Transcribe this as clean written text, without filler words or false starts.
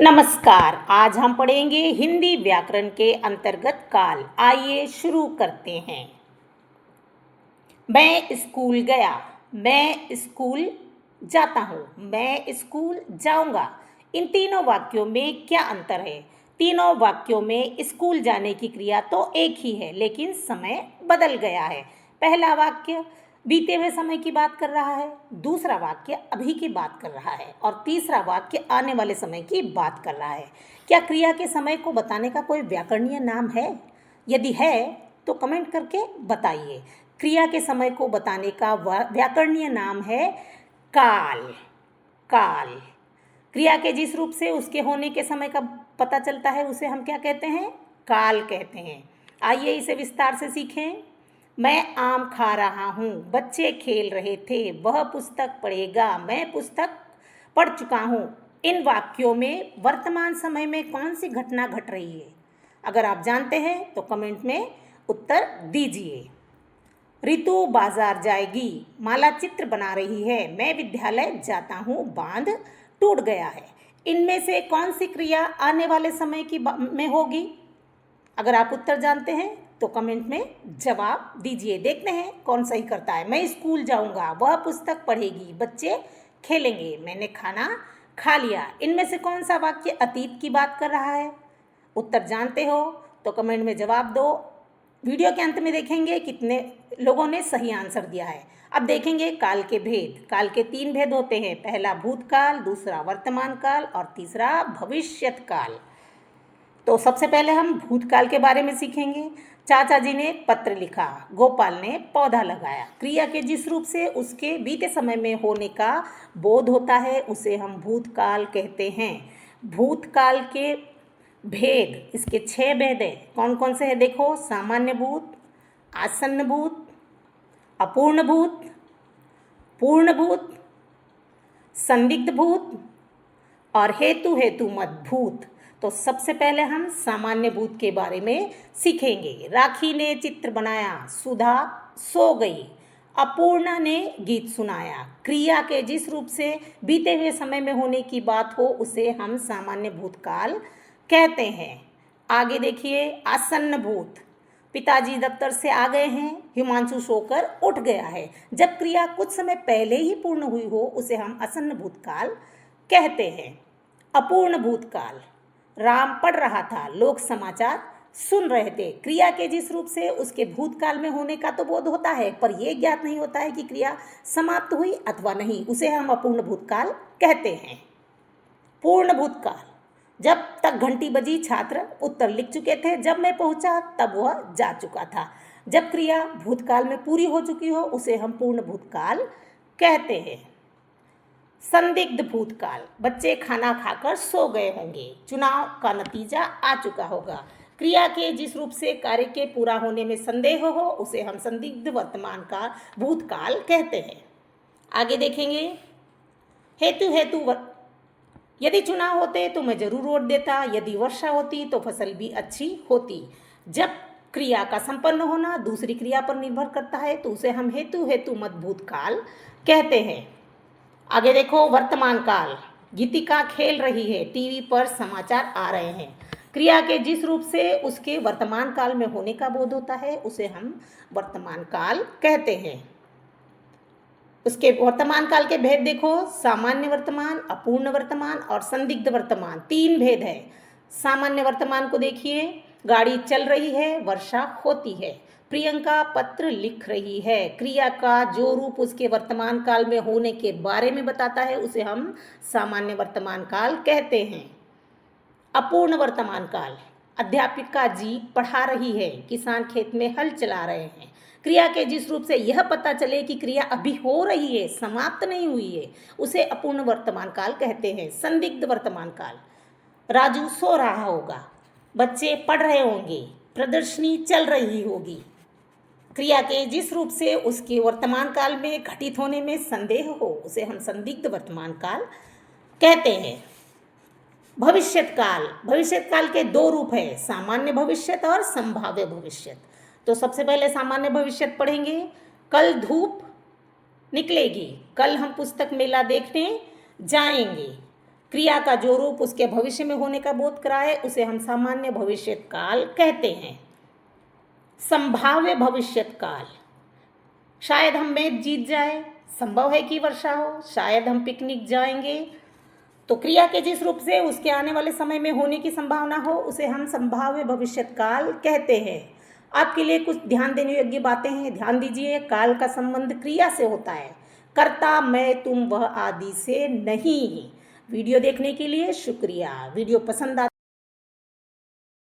नमस्कार। आज हम पढ़ेंगे हिंदी व्याकरण के अंतर्गत काल। आइए शुरू करते हैं। मैं स्कूल गया, मैं स्कूल जाता हूँ, मैं स्कूल जाऊँगा। इन तीनों वाक्यों में क्या अंतर है? तीनों वाक्यों में स्कूल जाने की क्रिया तो एक ही है, लेकिन समय बदल गया है। पहला वाक्य बीते हुए समय की बात कर रहा है, दूसरा वाक्य अभी की बात कर रहा है और तीसरा वाक्य आने वाले समय की बात कर रहा है। क्या क्रिया के समय को बताने का कोई व्याकरणीय नाम है? यदि है तो कमेंट करके बताइए। क्रिया के समय को बताने का व्याकरणीय नाम है काल। काल क्रिया के जिस रूप से उसके होने के समय का पता चलता है उसे हम क्या कहते हैं? काल कहते हैं। आइए इसे विस्तार से सीखें। मैं आम खा रहा हूँ, बच्चे खेल रहे थे, वह पुस्तक पढ़ेगा, मैं पुस्तक पढ़ चुका हूँ। इन वाक्यों में वर्तमान समय में कौन सी घटना घट रही है? अगर आप जानते हैं तो कमेंट में उत्तर दीजिए। ऋतु बाजार जाएगी, माला चित्र बना रही है, मैं विद्यालय जाता हूँ, बांध टूट गया है। इनमें से कौन सी क्रिया आने वाले समय की में होगी? अगर आप उत्तर जानते हैं तो कमेंट में जवाब दीजिए। देखते हैं कौन सही करता है। मैं स्कूल जाऊंगा, वह पुस्तक पढ़ेगी, बच्चे खेलेंगे, मैंने खाना खा लिया। इनमें से कौन सा वाक्य अतीत की बात कर रहा है? उत्तर जानते हो तो कमेंट में जवाब दो। वीडियो के अंत में देखेंगे कितने लोगों ने सही आंसर दिया है। अब देखेंगे काल के भेद। काल के 3 भेद होते हैं। पहला भूतकाल, दूसरा वर्तमान काल और तीसरा भविष्यत काल। तो सबसे पहले हम भूतकाल के बारे में सीखेंगे। चाचा जी ने पत्र लिखा, गोपाल ने पौधा लगाया। क्रिया के जिस रूप से उसके बीते समय में होने का बोध होता है उसे हम भूतकाल कहते हैं। भूतकाल के भेद, इसके 6 भेद है। कौन कौन से है देखो? सामान्य भूत, आसन्न भूत, अपूर्ण भूत, पूर्ण भूत, संदिग्ध भूत और हेतु मत भूत। तो सबसे पहले हम सामान्य भूत के बारे में सीखेंगे। राखी ने चित्र बनाया, सुधा सो गई, अपूर्णा ने गीत सुनाया। क्रिया के जिस रूप से बीते हुए समय में होने की बात हो उसे हम सामान्य भूतकाल कहते हैं। आगे देखिए, आसन्न भूत। पिताजी दफ्तर से आ गए हैं, हिमांशु सोकर उठ गया है। जब क्रिया कुछ समय पहले ही पूर्ण हुई हो उसे हम आसन्न भूतकाल कहते हैं। अपूर्ण भूतकाल, राम पढ़ रहा था, लोग समाचार सुन रहे थे। क्रिया के जिस रूप से उसके भूतकाल में होने का तो बोध होता है, पर यह ज्ञात नहीं होता है कि क्रिया समाप्त हुई अथवा नहीं, उसे हम अपूर्ण भूतकाल कहते हैं। पूर्ण भूतकाल, जब तक घंटी बजी छात्र उत्तर लिख चुके थे, जब मैं पहुंचा तब वह जा चुका था। जब क्रिया भूतकाल में पूरी हो चुकी हो उसे हम पूर्ण भूतकाल कहते हैं। संदिग्ध भूतकाल, बच्चे खाना खाकर सो गए होंगे, चुनाव का नतीजा आ चुका होगा। क्रिया के जिस रूप से कार्य के पूरा होने में संदेह हो उसे हम संदिग्ध वर्तमान का भूतकाल कहते हैं। आगे देखेंगे, हेतु यदि चुनाव होते तो मैं जरूर वोट देता, यदि वर्षा होती तो फसल भी अच्छी होती। जब क्रिया का संपन्न होना दूसरी क्रिया पर निर्भर करता है तो उसे हम हेतु मत भूतकाल कहते हैं। आगे देखो, वर्तमान काल। गीतिका खेल रही है, टीवी पर समाचार आ रहे हैं। क्रिया के जिस रूप से उसके वर्तमान काल में होने का बोध होता है उसे हम वर्तमान काल कहते हैं। उसके वर्तमान काल के भेद देखो, सामान्य वर्तमान, अपूर्ण वर्तमान और संदिग्ध वर्तमान। 3 भेद है। सामान्य वर्तमान को देखिए, गाड़ी चल रही है, वर्षा होती है, प्रियंका पत्र लिख रही है। क्रिया का जो रूप उसके वर्तमान काल में होने के बारे में बताता है उसे हम सामान्य वर्तमान काल कहते हैं। अपूर्ण वर्तमान काल, अध्यापिका जी पढ़ा रही है, किसान खेत में हल चला रहे हैं। क्रिया के जिस रूप से यह पता चले कि क्रिया अभी हो रही है, समाप्त नहीं हुई है, उसे अपूर्ण वर्तमान काल कहते हैं। संदिग्ध वर्तमान काल, राजू सो रहा होगा, बच्चे पढ़ रहे होंगे, प्रदर्शनी चल रही होगी। क्रिया के जिस रूप से उसके वर्तमान काल में घटित होने में संदेह हो उसे हम संदिग्ध वर्तमान काल कहते हैं। भविष्यत काल, भविष्यत काल के 2 रूप है, सामान्य भविष्यत और संभाव्य भविष्यत। तो सबसे पहले सामान्य भविष्यत पढ़ेंगे। कल धूप निकलेगी, कल हम पुस्तक मेला देखने जाएंगे, क्रिया का जो रूप उसके भविष्य में होने का बोध कराए उसे हम सामान्य भविष्यत काल कहते हैं। संभाव्य भविष्यत काल, शायद हम मैच जीत जाए, संभव है कि वर्षा हो, शायद हम पिकनिक जाएंगे। तो क्रिया के जिस रूप से उसके आने वाले समय में होने की संभावना हो उसे हम संभाव्य भविष्यत काल कहते हैं। आपके लिए कुछ ध्यान देने योग्य बातें हैं, ध्यान दीजिए। काल का संबंध क्रिया से होता है, कर्ता मैं तुम वह आदि से नहीं। वीडियो देखने के लिए शुक्रिया। वीडियो पसंद